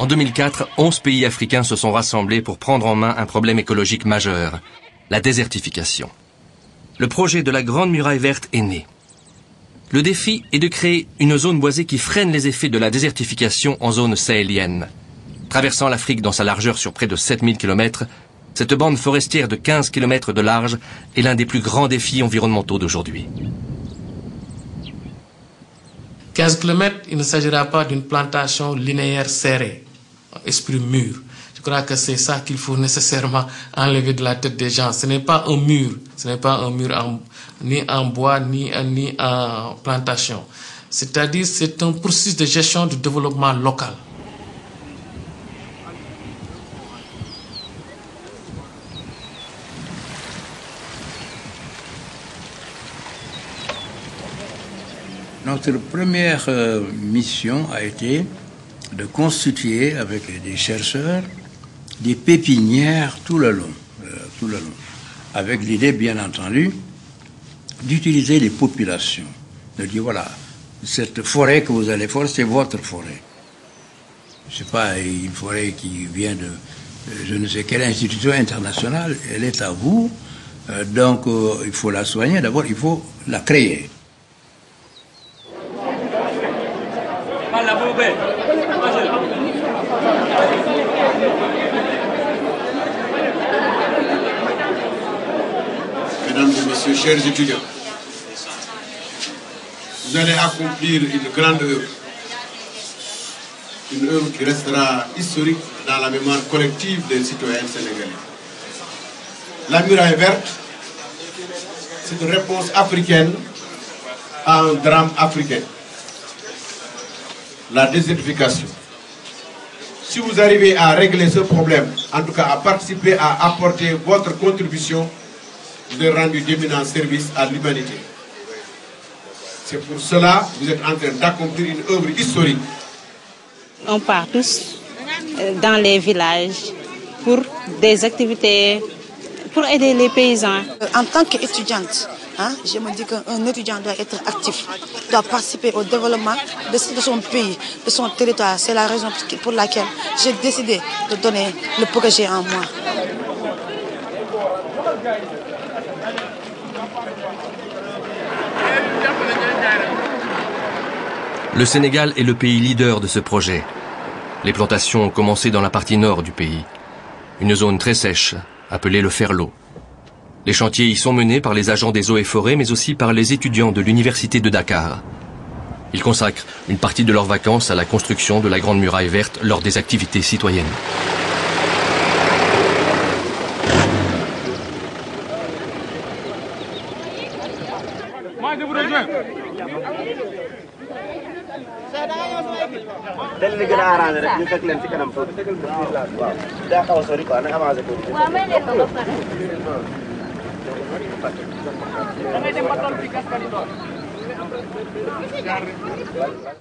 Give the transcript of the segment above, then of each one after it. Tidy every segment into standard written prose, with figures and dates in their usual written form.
En 2004, 11 pays africains se sont rassemblés pour prendre en main un problème écologique majeur, la désertification. Le projet de la Grande Muraille Verte est né. Le défi est de créer une zone boisée qui freine les effets de la désertification en zone sahélienne. Traversant l'Afrique dans sa largeur sur près de 7000 km, cette bande forestière de 15 km de large est l'un des plus grands défis environnementaux d'aujourd'hui. 15 km, il ne s'agira pas d'une plantation linéaire serrée, esprit mur. Je crois que c'est ça qu'il faut nécessairement enlever de la tête des gens. Ce n'est pas un mur, ni en bois, ni en plantation. C'est-à-dire c'est un processus de gestion du développement local. Notre première mission a été de constituer avec des chercheurs des pépinières tout le long, avec l'idée bien entendu d'utiliser les populations, de dire voilà, cette forêt que vous allez faire, c'est votre forêt. C'est pas une forêt qui vient de je ne sais quelle institution internationale, elle est à vous, donc il faut la soigner, d'abord il faut la créer. Mesdames et messieurs, chers étudiants, vous allez accomplir une grande œuvre. Une œuvre qui restera historique dans la mémoire collective des citoyens sénégalais. La muraille verte, c'est une réponse africaine à un drame africain. La désertification. Si vous arrivez à régler ce problème, en tout cas à participer, à apporter votre contribution, vous avez rendu d'éminents services à l'humanité. C'est pour cela que vous êtes en train d'accomplir une œuvre historique. On part tous dans les villages pour des activités, pour aider les paysans. En tant qu'étudiante, je me dis qu'un étudiant doit être actif, doit participer au développement de son pays, de son territoire. C'est la raison pour laquelle j'ai décidé de donner le projet en moi. Le Sénégal est le pays leader de ce projet. Les plantations ont commencé dans la partie nord du pays, une zone très sèche, appelée le Ferlo. Les chantiers y sont menés par les agents des eaux et forêts, mais aussi par les étudiants de l'université de Dakar. Ils consacrent une partie de leurs vacances à la construction de la Grande Muraille Verte lors des activités citoyennes.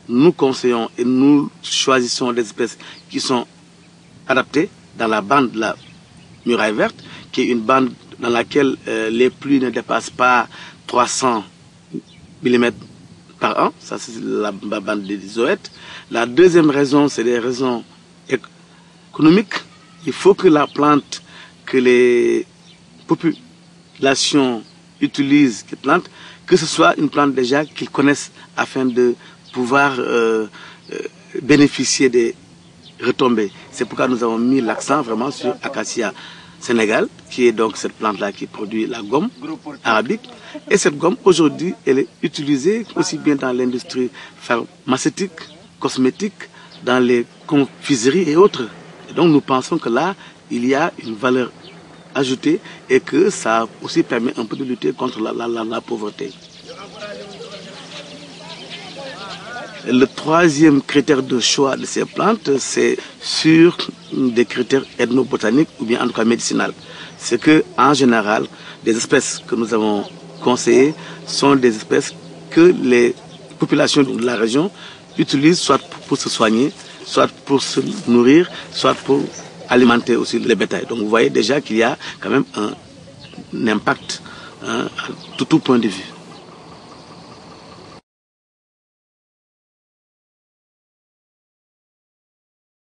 Nous conseillons et nous choisissons des espèces qui sont adaptées dans la bande de la muraille verte, qui est une bande dans laquelle les pluies ne dépassent pas 300 mm par an. Ça, c'est la bande des zoètes. La deuxième raison, c'est des raisons économiques. Il faut que la plante que les populations utilisent, que ce soit une plante déjà qu'ils connaissent afin de pouvoir bénéficier des retombées. C'est pourquoi nous avons mis l'accent vraiment sur Acacia Sénégal, qui est donc cette plante-là qui produit la gomme arabique. Et cette gomme, aujourd'hui, elle est utilisée aussi bien dans l'industrie pharmaceutique, cosmétique, dans les confiseries et autres. Et donc nous pensons que là, il y a une valeur ajoutée et que ça aussi permet un peu de lutter contre la pauvreté. Le troisième critère de choix de ces plantes, c'est sur des critères ethnobotaniques ou bien en tout cas médicinales. C'est que, en général, les espèces que nous avons conseillées sont des espèces que les populations de la région utilisent soit pour se soigner, soit pour se nourrir, soit pour alimenter aussi les bétails. Donc vous voyez déjà qu'il y a quand même un impact à tout point de vue.